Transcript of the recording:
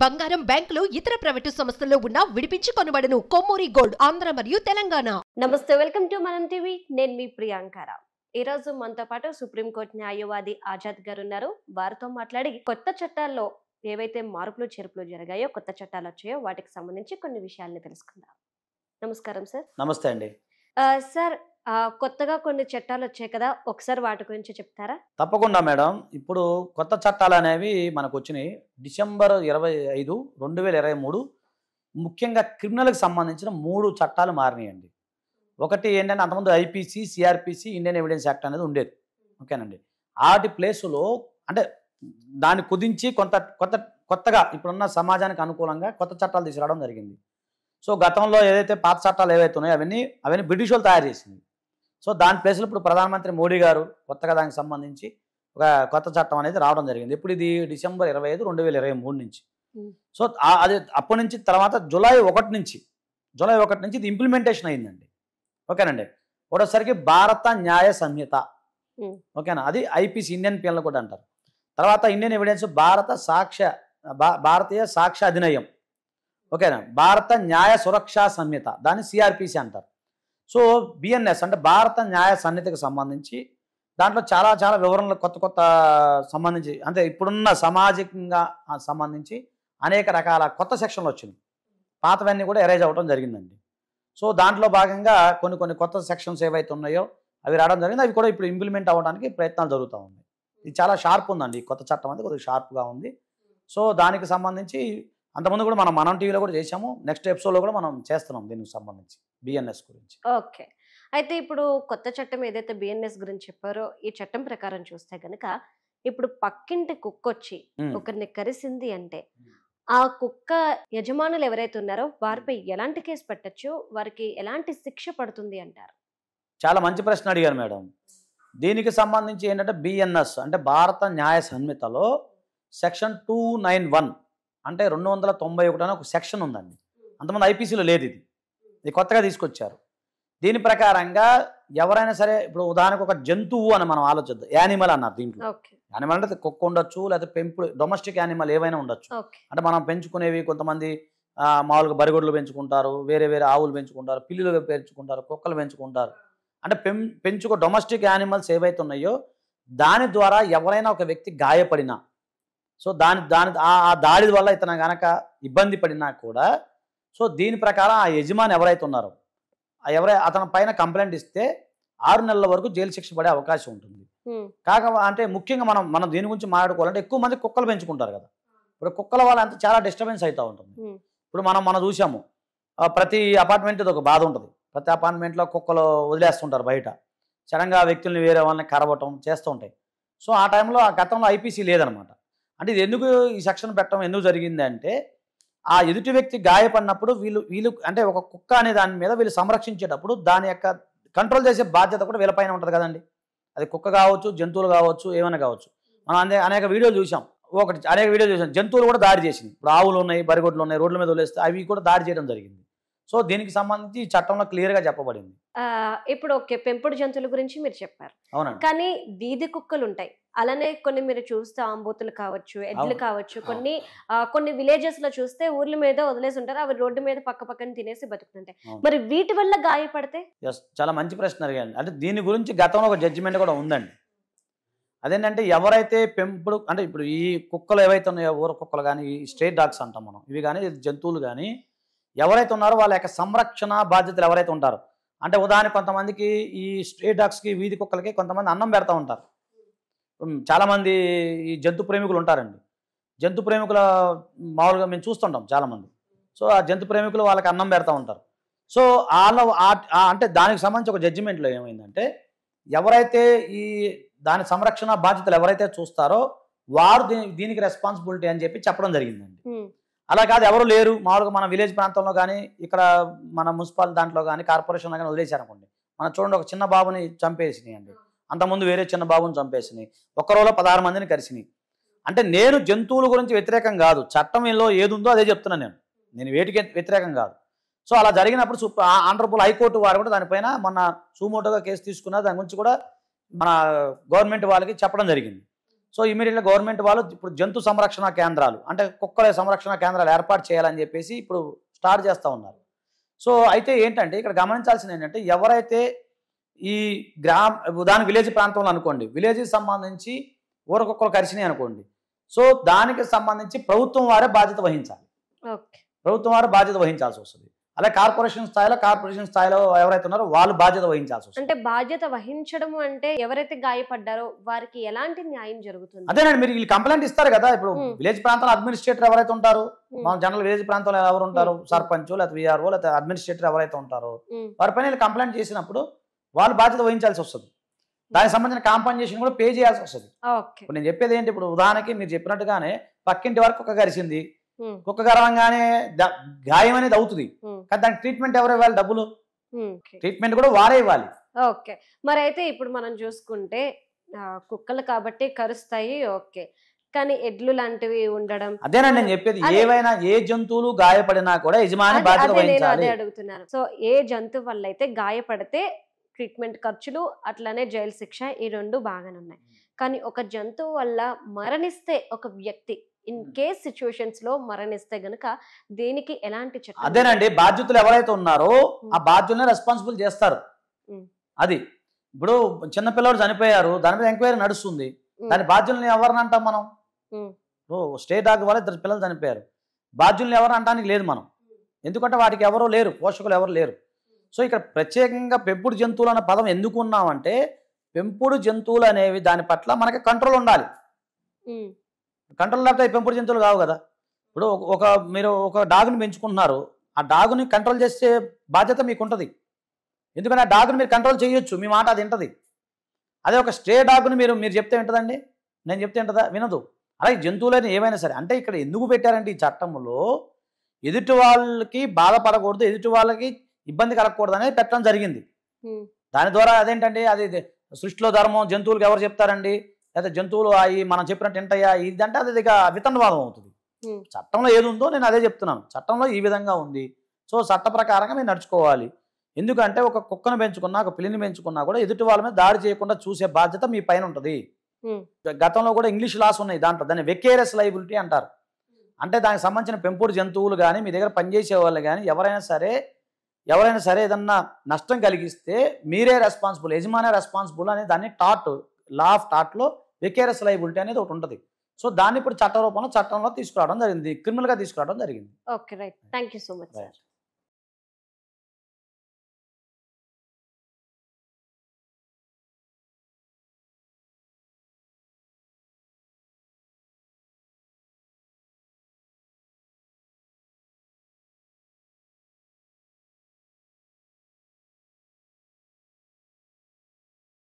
బంగారం బ్యాంకులు ఇతర ప్రైవేటు సంస్థల్లో ఉన్న విడిపించి కొనబడును. కొమ్మూరి గోల్డ్ ఆంధ్ర మరియు తెలంగాణ. నమస్తే, వెల్కమ్ టు మనం టీవీ. నేను మీ ప్రియాంకర. ఈ రోజు మనతో పాటు సుప్రీంకోర్టు న్యాయవాది ఆజాద్ గారు ఉన్నారు. వారితో మాట్లాడి కొత్త చట్టాల్లో ఏవైతే మార్పులు చేర్పులు జరిగాయో, కొత్త చట్టాలు వచ్చాయో వాటికి సంబంధించి కొన్ని విషయాల్ని తెలుసుకుందాం. నమస్కారం సార్. నమస్తే అండి. సార్, కొత్తగా కొన్ని చట్టాలు వచ్చాయి కదా, ఒకసారి వాటి గురించి చెప్తారా? తప్పకుండా మేడం. ఇప్పుడు కొత్త చట్టాలు అనేవి మనకు వచ్చినాయి డిసెంబర్ 25, 2023. ముఖ్యంగా క్రిమినల్కి సంబంధించిన 3 చట్టాలు మారినాయండి. ఒకటి ఏంటంటే, అంతకుముందు IPC, CrPC, Indian evidence act అనేది ఉండేది. ఓకేనండి. వాటి ప్లేసులో అంటే దాన్ని కుదించి కొత్తగా ఇప్పుడున్న సమాజానికి అనుకూలంగా కొత్త చట్టాలు తీసుకురావడం జరిగింది. సో గతంలో ఏదైతే పాత చట్టాలు ఏవైతే ఉన్నాయో అవన్నీ బ్రిటిష్ వాళ్ళు తయారు చేసింది. సో దాని ప్లేస్లో ఇప్పుడు ప్రధానమంత్రి మోడీ గారు కొత్తగా దానికి సంబంధించి ఒక కొత్త చట్టం అనేది రావడం జరిగింది. ఇప్పుడు ఇది డిసెంబర్ 25, 2023 నుంచి. సో అది అప్పటి నుంచి తర్వాత జూలై 1 నుంచి ఇది ఇంప్లిమెంటేషన్ అయిందండి. ఓకేనండి. ఒకటోసరికి భారత న్యాయ సంహిత, ఓకేనా, అది ఐపీసీ, ఇండియన్ పీనల్ కోడ్ అంటారు. తర్వాత ఇండియన్ ఎవిడెన్స్, భారతీయ సాక్ష్య అధినియం, ఓకేనా, భారత న్యాయ సురక్షా సంహిత, దాన్ని సిఆర్పిసి అంటారు. సో బిఎన్ఎస్ అంటే భారత న్యాయ సంహితకు సంబంధించి దాంట్లో చాలా వివరణలు కొత్త సంబంధించి, అంటే ఇప్పుడున్న సామాజికంగా సంబంధించి అనేక రకాల కొత్త సెక్షన్లు వచ్చినాయి. పాతవన్నీ కూడా ఎరేజ్ అవ్వడం జరిగిందండి. సో దాంట్లో భాగంగా కొన్ని కొత్త సెక్షన్స్ ఏవైతే ఉన్నాయో అవి రావడం జరిగింది. అవి కూడా ఇప్పుడు ఇంప్లిమెంట్ అవ్వడానికి ప్రయత్నాలు జరుగుతూ ఉన్నాయి. ఇది చాలా షార్ప్ ఉందండి. ఈ కొత్త చట్టం అనేది కొద్దిగా షార్ప్గా ఉంది. సో దానికి సంబంధించి అంతకుముందు కూడా మనం టీవీలో కూడా చేసాము. నెక్స్ట్ ఎపిసోడ్లో కూడా మనం చేస్తున్నాం దీనికి సంబంధించి బిఎన్ఎస్ గురించి. ఓకే. అయితే ఇప్పుడు కొత్త చట్టం ఏదైతే బిఎన్ఎస్ గురించి చెప్పారో, ఈ చట్టం ప్రకారం చూస్తే కనుక ఇప్పుడు పక్కింటి కుక్క వచ్చి ఒకరిని కరిసింది అంటే ఆ కుక్క యజమానులు ఎవరైతే ఉన్నారో వారిపై ఎలాంటి కేసు పెట్టచ్చు, వారికి ఎలాంటి శిక్ష పడుతుంది అంటారు? చాలా మంచి ప్రశ్న అడిగారు మేడం. దీనికి సంబంధించి ఏంటంటే బిఎన్ఎస్ అంటే భారత న్యాయ సంహితలో సెక్షన్ 291 అంటే 291 అనే ఒక సెక్షన్ ఉందండి. అంతమంది ఐపీసీలో లేదు. ఇది కొత్తగా తీసుకొచ్చారు. దీని ప్రకారంగా ఎవరైనా సరే, ఇప్పుడు ఉదాహరణకు ఒక జంతువు అని మనం ఆలోచిద్దాం. యానిమల్ అన్నారు దీంట్లో. యానిమల్ అంటే కుక్క ఉండొచ్చు, లేదా పెంపుడు డొమెస్టిక్ యానిమల్ ఏవైనా ఉండొచ్చు. అంటే మనం పెంచుకునేవి కొంతమంది మామూలుగా బరిగొడ్లు పెంచుకుంటారు, వేరే ఆవులు పెంచుకుంటారు, పిల్లులు పెంచుకుంటారు, కుక్కలు పెంచుకుంటారు. అంటే డొమెస్టిక్ యానిమల్స్ ఏవైతే ఉన్నాయో దాని ద్వారా ఎవరైనా ఒక వ్యక్తి గాయపడినా, సో ఆ దాడి వల్ల ఇతను గనక ఇబ్బంది పడినా కూడా, సో దీని ప్రకారం ఆ యజమాని ఎవరైతే ఉన్నారో అతని పైన కంప్లైంట్ ఇస్తే 6 నెలల వరకు జైలు శిక్ష పడే అవకాశం ఉంటుంది. అంటే ముఖ్యంగా మనం దీని గురించి మాట్లాడుకోవాలంటే, ఎక్కువ మంది కుక్కలు పెంచుకుంటారు కదా. ఇప్పుడు కుక్కల వల్ల అంతా చాలా డిస్టర్బెన్స్ అవుతూ ఉంటుంది. ఇప్పుడు మనం చూసాము, ప్రతి అపార్ట్మెంట్ ఒక బాధ ఉంటుంది. ప్రతి అపార్ట్మెంట్లో కుక్కలు వదిలేస్తుంటారు బయట. సడన్గా వ్యక్తుల్ని వేరే వాళ్ళని కరవటం చేస్తూ ఉంటాయి. సో ఆ టైంలో ఆ గతంలో ఐపీసీ లేదనమాట. అంటే ఇది ఎందుకు ఈ సెక్షన్ పెట్టడం ఎందుకు జరిగింది అంటే, ఆ ఎదుటి వ్యక్తి గాయపడినప్పుడు వీళ్ళు అంటే ఒక కుక్క అనే దాని మీద వీళ్ళు సంరక్షించేటప్పుడు దాని యొక్క కంట్రోల్ చేసే బాధ్యత కూడా వీళ్ళపైన ఉంటుంది కదండి. అది కుక్క కావచ్చు, జంతువులు కావచ్చు, ఏమైనా కావచ్చు. మనం అనేక వీడియోలు చూసాం. జంతువులు కూడా దాడి చేసింది. ఇప్పుడు ఆవులు ఉన్నాయి, బరిగొడ్లు ఉన్నాయి, రోడ్ల మీద వదిలేస్తే అవి కూడా దాడి చేయడం జరిగింది. సో దీనికి సంబంధించి ఈ చట్టంలో క్లియర్గా చెప్పబడింది. ఇప్పుడు ఓకే, పెంపుడు జంతువుల గురించి మీరు చెప్పారు. అవునండి. కానీ వీధి కుక్కలు ఉంటాయి. అలానే కొన్ని మీరు చూస్తే ఆంబోతులు కావచ్చు, ఎడ్లు కావచ్చు, కొన్ని విలేజెస్ లో చూస్తే ఊర్ల మీద వదిలేసి ఉంటారు. అవి రోడ్డు మీద పక్కన తినేసి బతుకుతుంటాయి. మరి వీటి వల్ల గాయపడితే? చాలా మంచి ప్రశ్న అడిగాను. అంటే దీని గురించి గతంలో ఒక జడ్జిమెంట్ కూడా ఉందండి. అదేంటంటే, ఎవరైతే పెంపుడు అంటే ఇప్పుడు ఈ కుక్కలు ఏవైతే ఉన్నాయో, ఊర కుక్కలు కానీ, ఈ స్ట్రీట్ డాగ్స్ అంటాం మనం, ఇవి కానీ జంతువులు కానీ ఎవరైతే ఉన్నారో వాళ్ళ యొక్క సంరక్షణ బాధ్యతలు ఎవరైతే ఉంటారో, అంటే ఉదాహరణ కొంతమందికి ఈ స్ట్రీట్ డాగ్స్కి, వీధి కుక్కలకి కొంతమంది అన్నం పెడతా ఉంటారు. చాలామంది ఈ జంతు ప్రేమికులు ఉంటారండి. జంతు ప్రేమికుల మామూలుగా మేము చూస్తుంటాం చాలామంది. సో ఆ జంతు ప్రేమికులు వాళ్ళకి అన్నం పెడతా ఉంటారు. సో అంటే దానికి సంబంధించి ఒక జడ్జిమెంట్లో ఏమైందంటే, ఎవరైతే ఈ దాని సంరక్షణ బాధ్యతలు ఎవరైతే చూస్తారో వారు దీనికి రెస్పాన్సిబిలిటీ అని చెప్పడం జరిగిందండి. అలా కాదు, ఎవరు లేరు, మామూలుగా మన విలేజ్ ప్రాంతంలో కానీ, ఇక్కడ మన మున్సిపల్ దాంట్లో కానీ, కార్పొరేషన్లో కానీ వదిలేశారనుకోండి. మనం చూడండి, ఒక చిన్న బాబుని చంపేసినాయి అండి. అంతకుముందు వేరే చిన్న బాబుని చంపేసినాయి. ఒక్క రోజులో 16 మందిని కరిసినాయి. అంటే నేను జంతువుల గురించి వ్యతిరేకం కాదు, చట్టంలో ఏది ఉందో అదే చెప్తున్నాను. నేను వేటికి వ్యతిరేకం కాదు. సో అలా జరిగినప్పుడు ఆనరబుల్ హైకోర్టు వారు కూడా దానిపైన మొన్న సుమోటోగా కేసు తీసుకున్నారు. దాని గురించి కూడా మన గవర్నమెంట్ వాళ్ళకి చెప్పడం జరిగింది. సో ఇమీడియట్గా గవర్నమెంట్ వాళ్ళు ఇప్పుడు జంతు సంరక్షణ కేంద్రాలు అంటే కుక్కల సంరక్షణ కేంద్రాలు ఏర్పాటు చేయాలని చెప్పేసి ఇప్పుడు స్టార్ట్ చేస్తూ ఉన్నారు. సో అయితే ఏంటంటే ఇక్కడ గమనించాల్సింది ఏంటంటే ఎవరైతే ఈ ఉదాహరణ విలేజ్ ప్రాంతంలో అనుకోండి, విలేజ్కి సంబంధించి ఊర కుక్కలు కరిచినాయి అనుకోండి, సో దానికి సంబంధించి ప్రభుత్వం వారే బాధ్యత వహించాలి. ప్రభుత్వం వారు బాధ్యత వహించాల్సి వస్తుంది. అలాగే కార్పొరేషన్ స్థాయిలో ఎవరైతే ఉన్నారో వాళ్ళు బాధ్యత వహించాల్సి వస్తుంది. అంటే బాధ్యత వహించడం అంటే ఎవరైతే గాయపడ్డారో వారికి ఎలాంటి న్యాయం జరుగుతుంది? అదేనండి, మీరు వీళ్ళు కంప్లైంట్ ఇస్తారు కదా. ఇప్పుడు విలేజ్ ప్రాంతంలో అడ్మినిస్ట్రేటర్ ఎవరైతే ఉంటారో, మన జనరల్ విలేజ్ ప్రాంతంలో ఎవరు ఉంటారు, సర్పంచ్ లేకపోతే విఆర్ఓ లేకపోతే అడ్మినిస్ట్రేటర్ ఎవరైతే ఉంటారో వారిపైన కంప్లైంట్ చేసినప్పుడు వాళ్ళు బాధ్యత వహించాల్సి వస్తుంది. దానికి సంబంధించిన కాంపన్సేషన్ కూడా పే చేయాల్సి వస్తుంది. ఇప్పుడు నేను చెప్పేది ఏంటి, ఇప్పుడు ఉదాహరణకి మీరు చెప్పినట్టుగానే పక్కింటి వరకు కుక్క కరిసింది, కుక్క గర్వంగానే గాయం అనేది అవుతుంది, కానీ దానికి ట్రీట్మెంట్ ఎవరు ఇవ్వాలి? డబ్బులు ట్రీట్మెంట్ కూడా వారే ఇవ్వాలి. ఓకే, మరి అయితే ఇప్పుడు మనం చూసుకుంటే కుక్కలు కాబట్టి కరుస్తాయి, ఓకే, కానీ ఎడ్లు లాంటివి ఉండడం. అదేనండి నేను చెప్పేది, ఏవైనా ఏ జంతువులు గాయపడినా కూడా యజమాని బాధ్యత వహించాలి. అదే అడుగుతున్నాను. సో ఏ జంతువు వల్ల అయితే గాయపడితే ట్రీట్మెంట్ ఖర్చులు అట్లానే జైలు శిక్ష ఈ రెండు బాగానే ఉన్నాయి, కానీ ఒక జంతువు వల్ల మరణిస్తే ఒక వ్యక్తి ఇన్ కేస్ సిచ్యువేషన్స్ లో మరణిస్తే గనుక దేనికి ఎలాంటి చట్టం? అదేనండి, బాధ్యతలు ఎవరైతే ఉన్నారో ఆ బాధ్యులనే రెస్పాన్సిబుల్ చేస్తారు. అది ఇప్పుడు చిన్నపిల్లడు చనిపోయారు, దాని మీద ఎంక్వైరీ నడుస్తుంది, దాని బాధ్యుల్ని ఎవరిని అంటాం మనం? స్టేట్ డాగ్ వల్ల 2 పిల్లలు చనిపోయారు, బాధ్యుల్ని ఎవరు అంటానికి లేదు మనం, ఎందుకంటే వాటికి ఎవరో లేరు, పోషకులు ఎవరు లేరు. సో ఇక్కడ ప్రత్యేకంగా పెంపుడు జంతువులు అన్న పదం ఎందుకు ఉన్నామంటే పెంపుడు జంతువులు అనేవి దాని పట్ల మనకి కంట్రోల్ ఉండాలి. కంట్రోల్ లేకపోతే పెంపుడు జంతువులు కావు కదా. ఇప్పుడు మీరు ఒక డాగ్ని పెంచుకుంటున్నారు, ఆ డాగ్ని కంట్రోల్ చేసే బాధ్యత మీకు ఉంటుంది, ఎందుకంటే ఆ డాగ్ని మీరు కంట్రోల్ చేయొచ్చు, మీ మాట అది వింటది. అదే ఒక స్ట్రే డాగ్ని మీరు చెప్తే వింటదండి, నేను చెప్తే వింటదా? వినదు. అలాగే జంతువులని ఏమైనా సరే, అంటే ఇక్కడ ఎందుకు పెట్టారంటే ఈ చట్టంలో ఎదుటి వాళ్ళకి బాధపడకూడదు, ఎదుటి వాళ్ళకి ఇబ్బంది కలగకూడదు అనేది పెట్టడం జరిగింది. దాని ద్వారా అదేంటండి, అది సృష్టిలో ధర్మం జంతువులకు ఎవరు చెప్తారండి, లేదా జంతువులు అవి మనం చెప్పినట్టు వింటాయా, ఇదంటే అది ఇక వితండవాదం అవుతుంది. చట్టంలో ఏది ఉందో నేను అదే చెప్తున్నాను, చట్టంలో ఈ విధంగా ఉంది, సో చట్ట ప్రకారంగా మీరు నడుచుకోవాలి. ఎందుకంటే ఒక కుక్కను పెంచుకున్నా ఒక పిల్లిని పెంచుకున్నా కూడా ఎదుటి వాళ్ళ మీద దాడి చేయకుండా చూసే బాధ్యత మీ పైన ఉంటుంది. గతంలో కూడా ఇంగ్లీష్ లాస్ ఉన్నాయి, దాంట్లో దాన్ని వెకేరియస్ లయబిలిటీ అంటారు. అంటే దానికి సంబంధించిన పెంపుడు జంతువులు కానీ మీ దగ్గర పనిచేసే వాళ్ళు కానీ ఎవరైనా సరే ఏదన్నా నష్టం కలిగిస్తే మీరే రెస్పాన్సిబుల్, యజమానే రెస్పాన్సిబుల్ అనే దాన్ని లా ఆఫ్ టాట్లో వెకేరియస్ లయబిలిటీ అనేది ఒకటి ఉంటుంది. సో దాన్ని ఇప్పుడు చట్టంలో తీసుకురావడం జరిగింది, క్రిమినల్గా తీసుకురావడం జరిగింది. Okay, right, thank you so much sir.